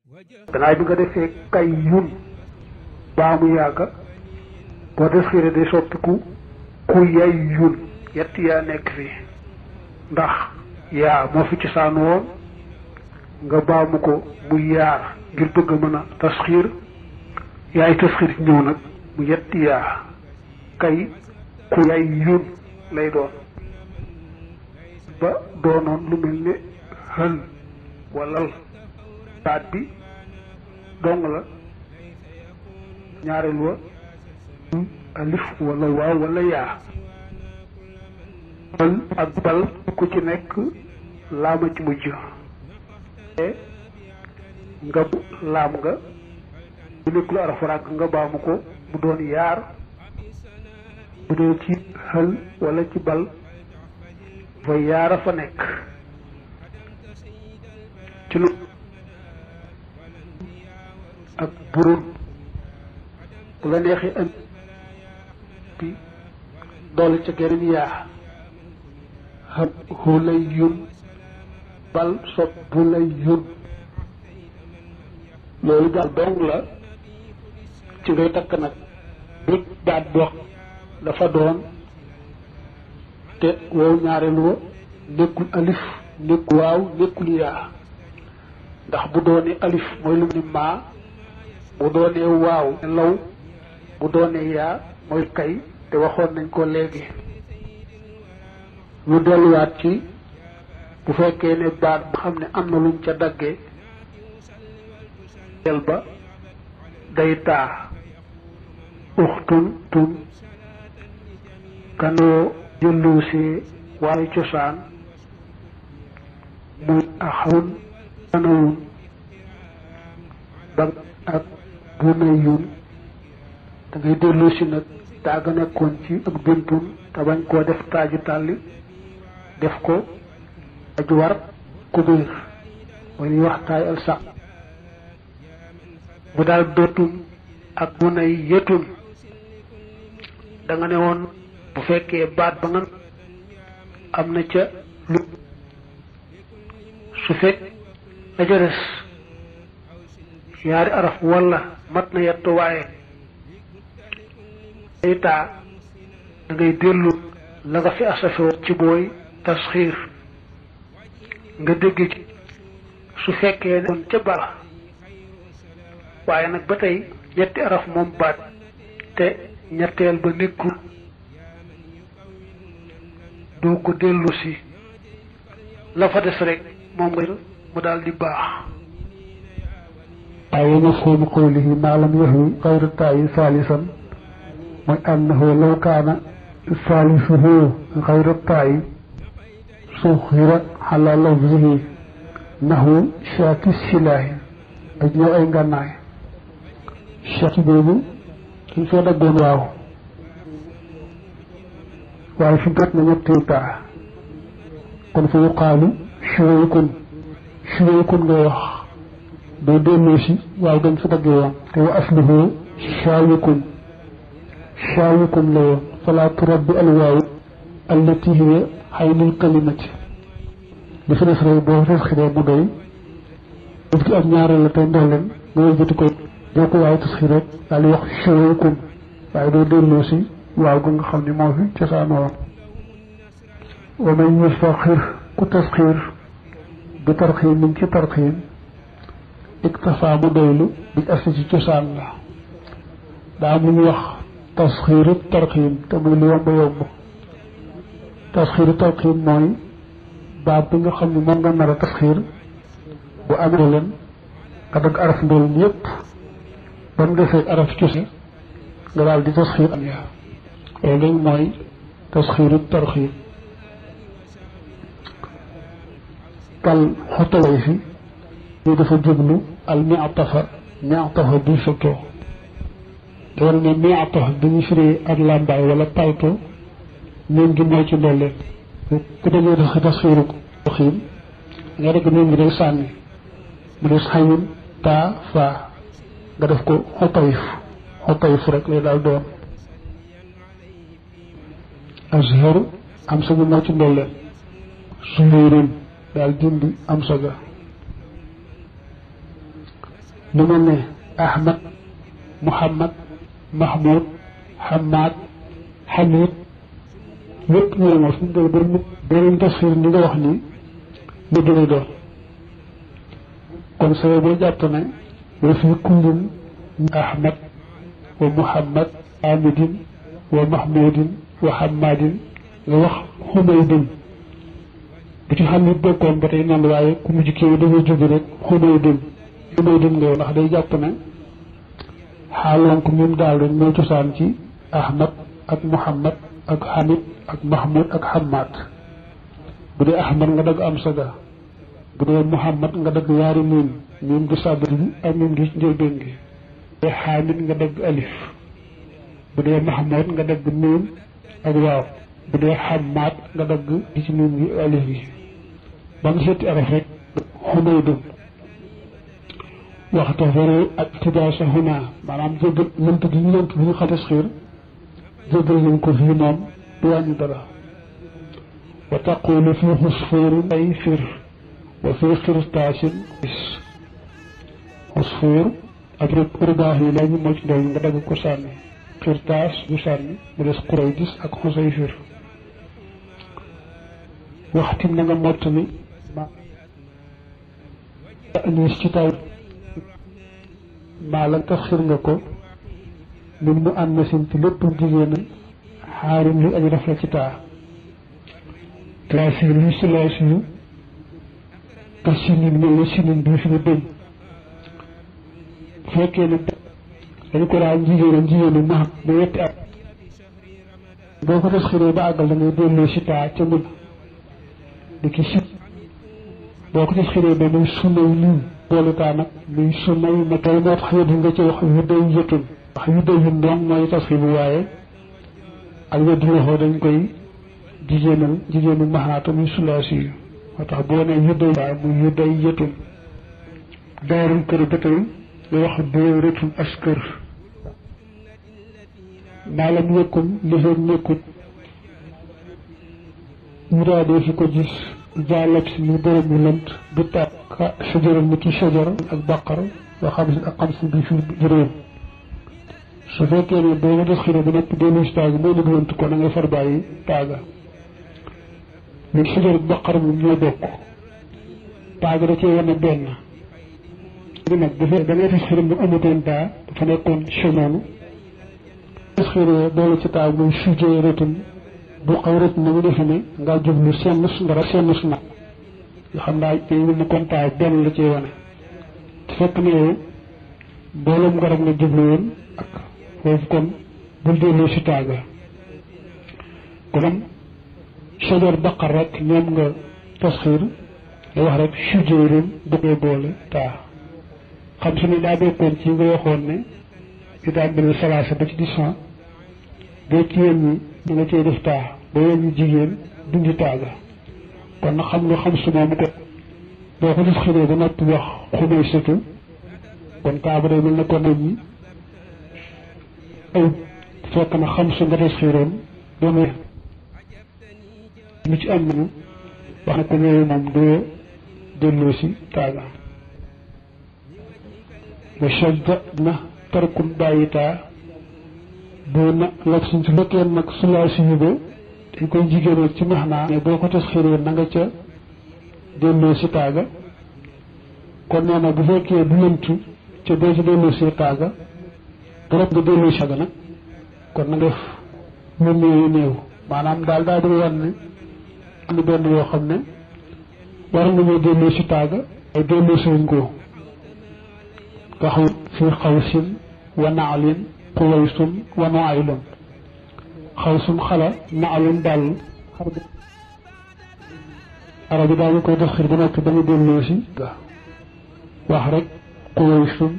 gannaaw bi nga defee kay yun baa mu yàgga boo tasxiiree day soppiku ku yay yun yett yaa nekk fii ndax yaa moo fi cosaan woon nga baamu ko mu yaar ngir bëgg a mën a tasxiir yaay tasxiir ci ñëw nag mu yett yaa kay ku yay yun lay doon ba doonoon lu mel ne xël walal baat bi dong la ñaareel wa alif wala waaw wala yaa bal ak bal ku ci nekk laama ci mujj nga laam nga bu nekk lu araf ràgg nga baamu ko mu doon yaar bu dee ci xël wala ci bal fa yaara fa nekk ci lu ak burun bu la neexee am bi doole ca geneen yaa xam xulay yun bal sob bu lay yun loolu daal dong la ci ngay takk nag bég baat boo dafa doon te wow ñaareelu wa nekkul alif nekkul waaw nekkul yaa ndax bu doonee alif mooy lu ni maa bu doonee waaw law bu doonee yaa mooy kay te waxoon nañ ko léegi lu delluwaat ci bu fekkee ne baat bu xam ne am na luñ ca daggee del ba day taa uxtun tun kanoo jëlluusee waaye cosaan muy axawun kanawun ba ak bunayun da ngay dellu si nag taa ga nekkoon ci ak bintun te bañ koo def taaju tàlli def ko aju war kubéer mooy ñuy wax taay al saq bu daal dootun ak bunay yëtun da nga ne woon bu fekkee baat ba nga am na ca lu su fekk la ca des yaari araf wala mat na yett waaye day taa da ngay dellu la nga fi asafoo ci booy tasxiir nga dégg ci su fekkee ne kon ca bala waaye nag ba tey ñetti araf moom baat te ñetteel ba nekkul doo ko dellu si la fa des rek moom nga mu daal di baax waaye mafhumu qawlihi maa lam yahwi gayru taayi saalisan mooy annahu law kaana saalisuhu gayru taayi suxira ala lafzihi nahu shaaki silaahi ak ñëw ay ngànnaay shaaki boobu suñ soo daggoon waaw waaye fi gat na ñetti taa kon fa yuqaalu shuwaykun ngay wax doo delloo si waaw gañ fa daggee woon te wa asluhu shaawikun la woon fala turaddu alwaawu allati hiya xaynul kalimati li fi des rek boo tasxiree mu doy daf ci ak ñaareel la tey ndolleen nga wëlbati ko boo ko waaw tasxir rek daal di wax shuwaykun waaye doo delloo si waaw ga nga xam ne moo fi cosaan woon wa man yustaxir ku tasxiir bi tarxiim min ci tarxiim iktafa mu doylu bi asli ci cosaan la daa am lu ñuy wax tasxiiru tarxiim te muy lu yomb yomb tasxiiru tarxiim mooy baat bi nga xam ne moom nga nar a tasxiir bu amee leen nga dagg araf ndool yépp ba mu defee araf cosaan nga daal di tasxiir am yaa loolu mooy tasxiiru tarxiim kal xotaway fi ñu dafa jublu al mi'tafa bi soto doon ne mi'tafa bi ñu firee ak làmbaay wala palto ñoom gi mooy ci ndolleen ku dañoo def tasxiiru tarxiim nga def ñoom gi day sànni mu des xayun taa faa nga def ko xotayif rek lay daal doon azharu am sa moo ci ndolleen suhurin daal dindi am saga lu mel ne Ahmad Muhammad Mahmoud Hamad Hamid lépp ñu moo suñ doon beneen tasxiir ni nga wax nii lu gën a doon kon soo boo jàpp ne wa fi kullin Ahmad wa Muhammad Hamidin wa Mahmoudin wa Hamadin nga wax Humaydin bu ci xam nit bokkoon ba tey noonu waaye ku mujj kii dafay jóge rek Humaydin nga ndax day jàpp ne xaaloon ko mim daal rek mooy cosaan ci Ahmad ak Muhammad ak Hamid ak Mahmoud ak Hamad bu dee Ahmad nga dagg am saga bu dee Muhammad nga dagg yaari miim gi sabri bi ak miim gi ci njëlbéen gi bu dee Hamid nga dagg alif bu dee Mahmoud nga dagg miim ak waaw bu dee Hamad nga dagg di ci miim gi alif gi ba nga seeti araf rek Humaydun waxta fere ak tidaasa huna maanaam jégal lënt gi ñu lënt bi ñu xam tasxiir jégal nañ ko fii moom du wàññi dara wa taqulu fi xusfuurin ay fir wa fi xirtaasin is xusfuur ak rek rubaax yi lañu moo ci ndaw nga dagg ko sànni xirtaas bu sànni mu des xuray gis ak xusay fir waxtim na nga mottali anis ci taw maa la tasxiir nga ko min mu am na sin ci lépp jigéenam xaarim li aji rafet ci taa tracé li silaasi yu ka sinin mel na sinin bi fi ñu dëñ bu fekkee ne dañu ko daan jigéenu ma ba yetti at boo ko tasxiiree ba àggal da ngay delloo si taa ca mën di ki sit boo ko tasxiiree ba muy sunay lii boolu taa nag muy sunay ma tey moo tax yëpp nga ci wax yu day yëtun wax yu day yun doon mooy tasxiir bu waaye ak weddi loxo dañ koy jigéenu maxaata muy sulaasi yu moo tax boo ne yu day waa muy yu day yëtun daarul kër ba tey nga wax boo rëtul askër maalam yëkkum lifeen nekkut muraadee fi ko gis jaalab si mi borom mu lënt bi tàkka sajaral ni ki sajar ak bàqar yoo xam si ak xam si bi fi juróom su fekkee ne boo ma des xiré ba nekk dellu si taaga moo nag lënt ko na nga far bàyyi taaga mais sajar ak bàqar moom ñoo bokk taaga da cee wane benn bi nag bu fekkee da ngay des xiré bu amutoon taa dafa nekkoon chenoonu des xiré boolu ci taaga muy sujee rëtul bu xaw rek na mu defe ne nga jublu senn nga rek senn su nag yoo xam naa day mu kontaa benn la ci wane te fekk ne yow mbooloom nga rek nga jublu woon ak foofu kon bul delloo si taaga kon am sajar baqar rek ñoom nga tasxiir da wax rek sujéerum bu koy boole taa xam su ne daa bokkoon ci nga waxoon ne di daa mel salaasa ba ci 10 boo ci yéen ñi da nga cee def taa ba yéen ñu jigéen dundi taaga kon nag xam nga xam su moomu ko boo ko tasxiiree ba noppi wax xumay sëtu kon taa ba day mel ne kon nit ñi ay fekk na xam su nga tasxiiroon doonu lu ci am nañu wax na ko ñëwee moom doo delloo si taaga wa shadda na tarkum bàyyi taa boo na lak suñ su fekkee nag sulaasi yu ba dañ koy jigéenal ci max naa mais boo ko tasxiiree na nga ca delloo si taaga kon nee na bu fekkee du lëntu ca boo ci delloo si taaga barab nga delloo si taaga nag kon na nga def lu néew maanaam daal daa bëgg wan ne am na benn yoo xam ne war nañoo delloo si taaga ay delloo si wuñ ko nga xam fii xawsin wa naalin xuwaysun wa nooaylun xawsun xala naalun dàll arab bi daañu koy def xir ba noppi ba ñu delloo si wax rek xuwaysun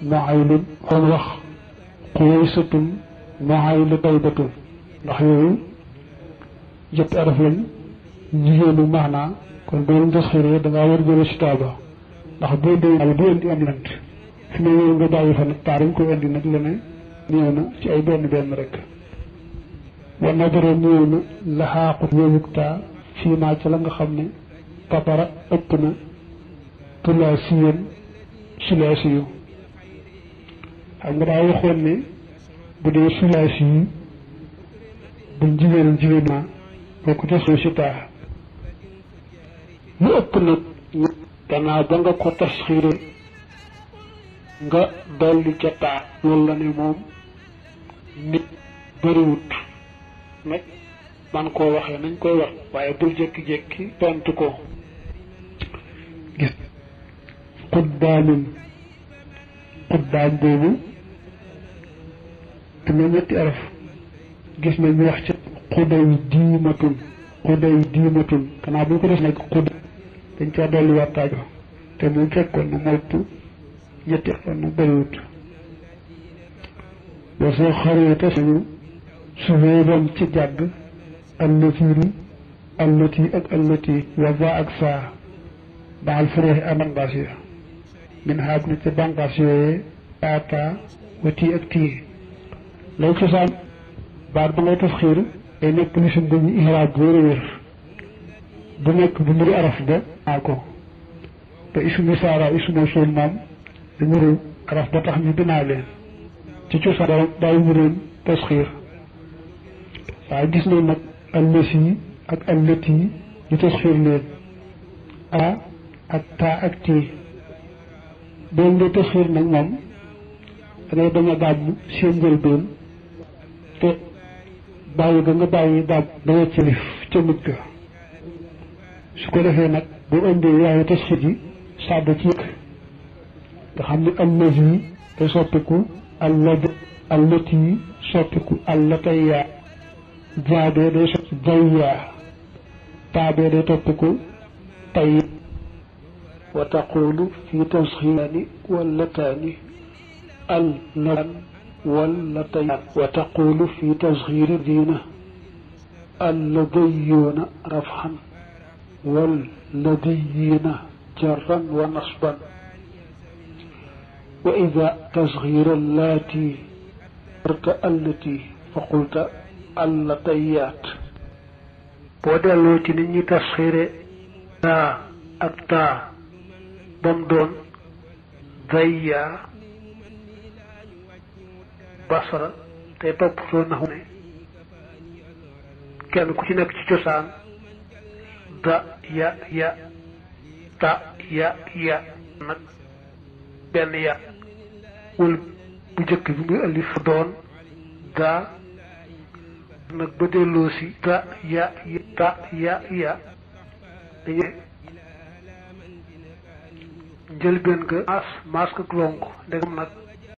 nooaylun xool wax xuwaysatun nooaylu taybatun ndax yooyu jëpp araf lañ jigéenu maanaa kon boo leen tasxiiree da ngaa war jële si taaba ndax boo dee du indi am lant fi ne yow nga bàyyi fa nag taa dañ koy indi nag la ne ñëw na ci ay benn rek wa nadara ñëw na laxaaqut yowuk taa fii maa ci la nga xam ne papara ëpp na tulaasiyan sulaasiyu xam nga daa waxoon ne bu dee sulaas yi buñ jigéen ma boo ko tasoo si taa lu ëpp nag gannaaw ba nga ko tasxiire nga dolli ca taa loolu la ne moom nit bëriwut nag man koo waxee nañ koy wax waaye bul jékki-jékki tontu ko gis xuddaamin xuddaam boobu te na ñetti araf gis nañ ñu wax ci xuday diimatun xanaa bu ñu ko def nag xudd dañ caa dolli wattaajo te mu fekkoon na moytu ñetti fan nu bëriwut ba soo xaree te sañu suweebam ci jàdd allati ak allati wa za ak saa baal fureexi am banqaas ya min xaab na ca banqaas yooyee ata wa tii ak tii lay cosaan baat ba ngay tasxiir day nekk lisim bu ñu ihraab wér a wér bu nekk bu muri araf ba aa ko te ismu saara ismu suul moom da muri araf ba tax ñu binaa leen ci cosaan daay wuréen tasxiir waaye gis nañ nag allasi ak allati ñu tasxiir leen a ak taa ak tii doon nga tasxiir nag moom dangay bañ a daab seen njëlbeen te bàyyi ga nga bàyyi daab danga cilif ca mujj ga su ko defee nag bu indee yaayu tasxiir yi sàdd ci yëkk nga xam ne allazi day soppiku allati soppiku allatayya jaabee day soppiku jayyaa taabee day toppiku tay wa taqulu fi tasxiiraani wallataani allan wallatayaan wa taqulu fi tasxiiri diina alladiyuuna rafxan walladiyiina jarran wa nasban wa ida tasxiira allaati arta allati fa qulta allatayaat boo delloo ci nit ñi tasxiire taa ak taa bam doon dayya basra tey toppatoo naxu ne kenn ku ci nekk ci cosaan da ya ta ya nag benn ya wul bu njëkk bi muy alif doon daa nag ba delloo si ta ya dañu njëlbeen ga maas ak lonk ndegam nag